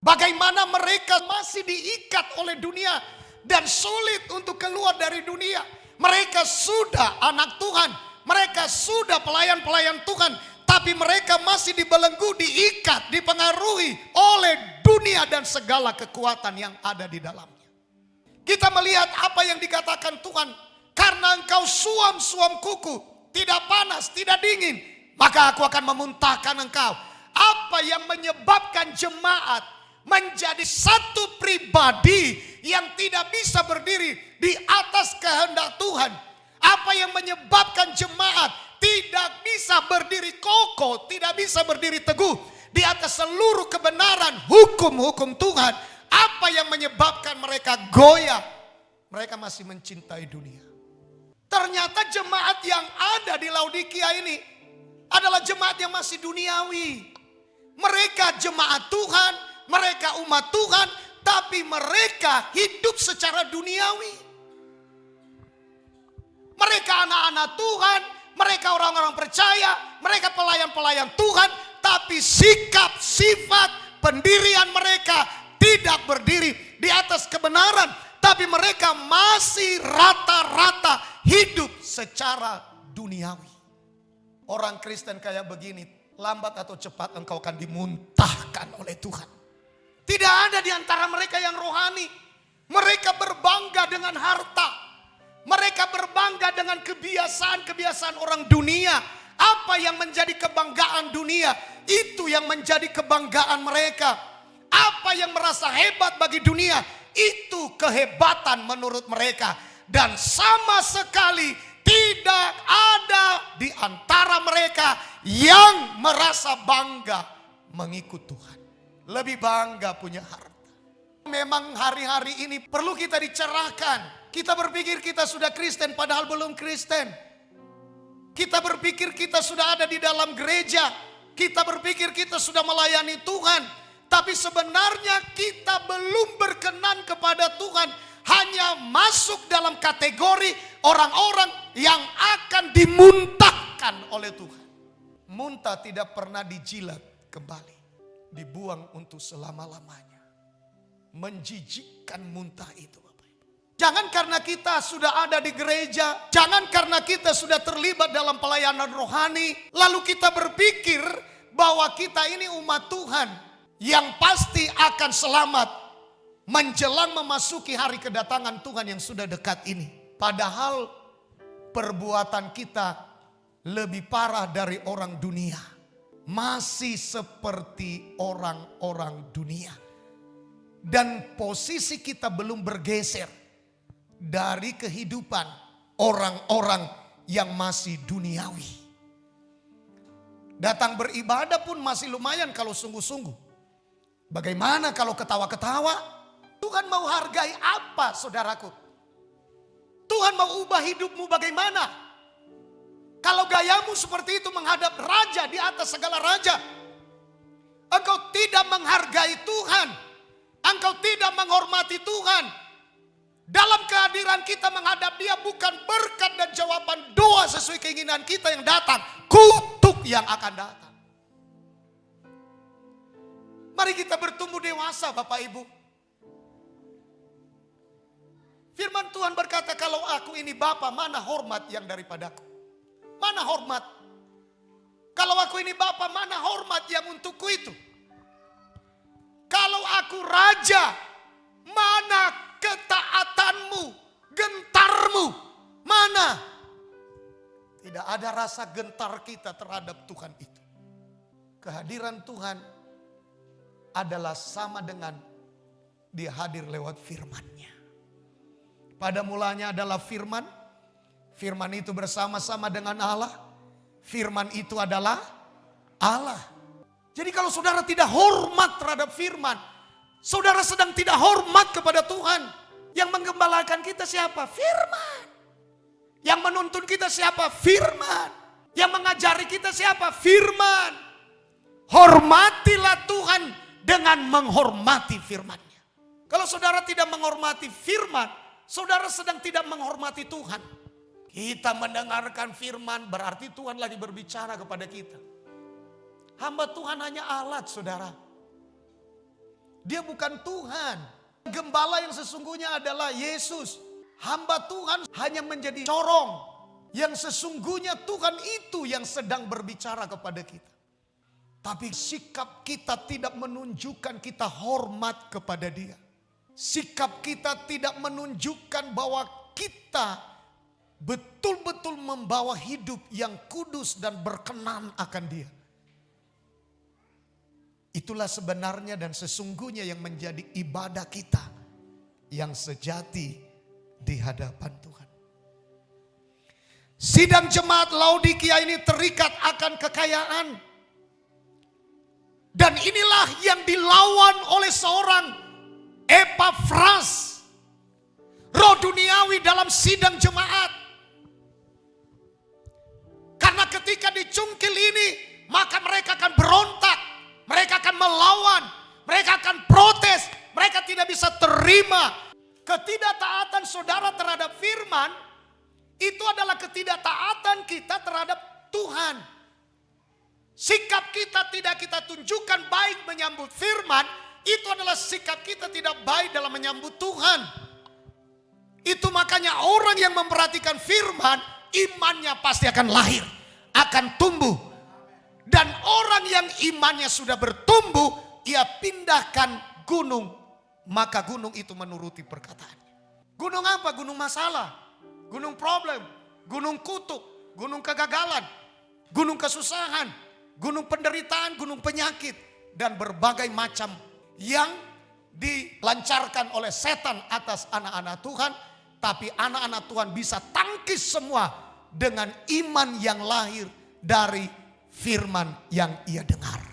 Bagaimana mereka masih diikat oleh dunia dan sulit untuk keluar dari dunia. Mereka sudah anak Tuhan, mereka sudah pelayan-pelayan Tuhan, tapi mereka masih dibelenggu, diikat, dipengaruhi oleh dunia dan segala kekuatan yang ada di dalamnya. Kita melihat apa yang dikatakan Tuhan, karena engkau suam-suam kuku, tidak panas, tidak dingin, maka aku akan memuntahkan engkau. Apa yang menyebabkan jemaat menjadi satu pribadi yang tidak bisa berdiri di atas kehendak Tuhan? Apa yang menyebabkan jemaat tidak bisa berdiri kokoh, tidak bisa berdiri teguh di atas seluruh kebenaran hukum-hukum Tuhan? Apa yang menyebabkan mereka goyah? Mereka masih mencintai dunia. Ternyata jemaat yang ada di Laodikia ini adalah jemaat yang masih duniawi. Mereka jemaat Tuhan, mereka umat Tuhan, tapi mereka hidup secara duniawi. Mereka anak-anak Tuhan, mereka orang-orang percaya, mereka pelayan-pelayan Tuhan, tapi sikap, sifat, pendirian mereka tidak berdiri di atas kebenaran, tapi mereka masih rata-rata hidup secara duniawi. Orang Kristen kayak begini, lambat atau cepat engkau akan dimuntahkan oleh Tuhan. Tidak ada di antara mereka yang rohani. Mereka berbangga dengan harta. Mereka berbangga dengan kebiasaan-kebiasaan orang dunia. Apa yang menjadi kebanggaan dunia, itu yang menjadi kebanggaan mereka. Apa yang merasa hebat bagi dunia, itu kehebatan menurut mereka. Dan sama sekali tidak ada di antara mereka yang merasa bangga mengikut Tuhan. Lebih bangga punya harta. Memang hari-hari ini perlu kita dicerahkan. Kita berpikir kita sudah Kristen padahal belum Kristen. Kita berpikir kita sudah ada di dalam gereja. Kita berpikir kita sudah melayani Tuhan. Tapi sebenarnya kita belum berkenan kepada Tuhan. Hanya masuk dalam kategori orang-orang yang akan dimuntahkan oleh Tuhan. Muntah tidak pernah dijilat kembali. Dibuang untuk selama-lamanya. Menjijikkan muntah itu Bapak Ibu. Jangan karena kita sudah ada di gereja. Jangan karena kita sudah terlibat dalam pelayanan rohani. Lalu kita berpikir bahwa kita ini umat Tuhan. Yang pasti akan selamat. Menjelang memasuki hari kedatangan Tuhan yang sudah dekat ini. Padahal perbuatan kita lebih parah dari orang dunia. Masih seperti orang-orang dunia. Dan posisi kita belum bergeser dari kehidupan orang-orang yang masih duniawi. Datang beribadah pun masih lumayan kalau sungguh-sungguh. Bagaimana kalau ketawa-ketawa? Tuhan mau hargai apa saudaraku? Tuhan mau ubah hidupmu bagaimana? Kalau gayamu seperti itu menghadap raja di atas segala raja. Engkau tidak menghargai Tuhan. Engkau tidak menghormati Tuhan. Dalam kehadiran kita menghadap dia bukan berkat dan jawaban doa sesuai keinginan kita yang datang. Kutuk yang akan datang. Mari kita bertumbuh dewasa Bapak Ibu. Firman Tuhan berkata, kalau aku ini Bapa, mana hormat yang daripadaku? Mana hormat? Kalau aku ini Bapa, mana hormat yang untukku itu? Kalau aku raja, mana ketaatanmu, gentarmu? Mana? Tidak ada rasa gentar kita terhadap Tuhan itu. Kehadiran Tuhan adalah sama dengan dia hadir lewat firman-Nya. Pada mulanya adalah firman. Firman itu bersama-sama dengan Allah. Firman itu adalah Allah. Jadi kalau saudara tidak hormat terhadap firman, saudara sedang tidak hormat kepada Tuhan. Yang menggembalakan kita siapa? Firman. Yang menuntun kita siapa? Firman. Yang mengajari kita siapa? Firman. Hormatilah Tuhan dengan menghormati firman-Nya. Kalau saudara tidak menghormati firman, saudara sedang tidak menghormati Tuhan. Kita mendengarkan firman berarti Tuhan lagi berbicara kepada kita. Hamba Tuhan hanya alat saudara. Dia bukan Tuhan. Gembala yang sesungguhnya adalah Yesus. Hamba Tuhan hanya menjadi corong. Yang sesungguhnya Tuhan itu yang sedang berbicara kepada kita. Tapi sikap kita tidak menunjukkan kita hormat kepada Dia. Sikap kita tidak menunjukkan bahwa kita betul-betul membawa hidup yang kudus dan berkenan akan Dia. Itulah sebenarnya dan sesungguhnya yang menjadi ibadah kita yang sejati di hadapan Tuhan. Sidang jemaat Laodikia ini terikat akan kekayaan. Dan inilah yang dilawan oleh seorang Epafras, roh duniawi dalam sidang jemaat. Karena ketika dicungkil ini, maka mereka akan berontak, mereka akan melawan, mereka akan protes, mereka tidak bisa terima. Ketidaktaatan saudara terhadap firman, itu adalah ketidaktaatan kita terhadap Tuhan. Sikap kita tidak kita tunjukkan baik menyambut firman, itu adalah sikap kita tidak baik dalam menyambut Tuhan. Itu makanya orang yang memperhatikan firman, imannya pasti akan lahir, akan tumbuh. Dan orang yang imannya sudah bertumbuh, ia pindahkan gunung, maka gunung itu menuruti perkataannya. Gunung apa? Gunung masalah, gunung problem, gunung kutuk, gunung kegagalan, gunung kesusahan, gunung penderitaan, gunung penyakit, dan berbagai macam yang dilancarkan oleh setan atas anak-anak Tuhan. Tapi anak-anak Tuhan bisa tangkis semua dengan iman yang lahir dari firman yang ia dengar.